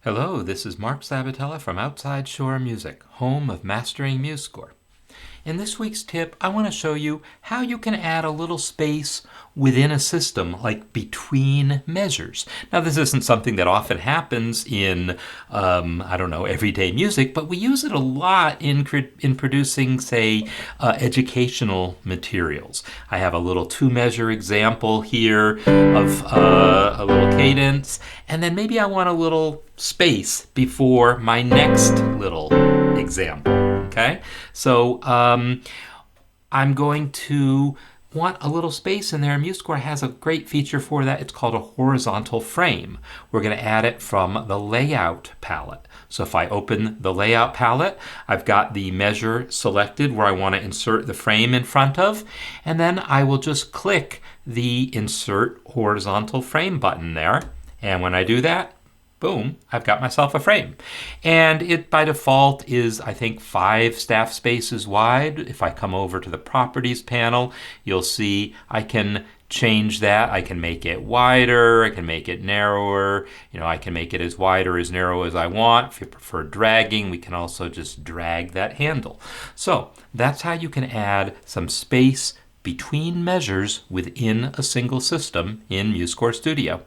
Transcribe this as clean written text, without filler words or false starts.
Hello, this is Mark Sabatella from Outside Shore Music, home of Mastering MuseScore. In this week's tip, I want to show you how you can add a little space within a system, like between measures. Now, this isn't something that often happens in, everyday music, but we use it a lot in producing, say, educational materials. I have a little two-measure example here of a little cadence, and then maybe I want a little space before my next little example. Okay, so I'm going to want a little space in there. MuseScore has a great feature for that. It's called a horizontal frame. We're going to add it from the layout palette. So if I open the layout palette, I've got the measure selected where I want to insert the frame in front of, and then I will just click the insert horizontal frame button there. And when I do that, boom, I've got myself a frame. And it by default is, I think, 5 staff spaces wide. If I come over to the properties panel, you'll see I can change that. I can make it wider, I can make it narrower, I can make it as wide or as narrow as I want. If you prefer dragging, we can also just drag that handle. So that's how you can add some space between measures within a single system in MuseScore Studio.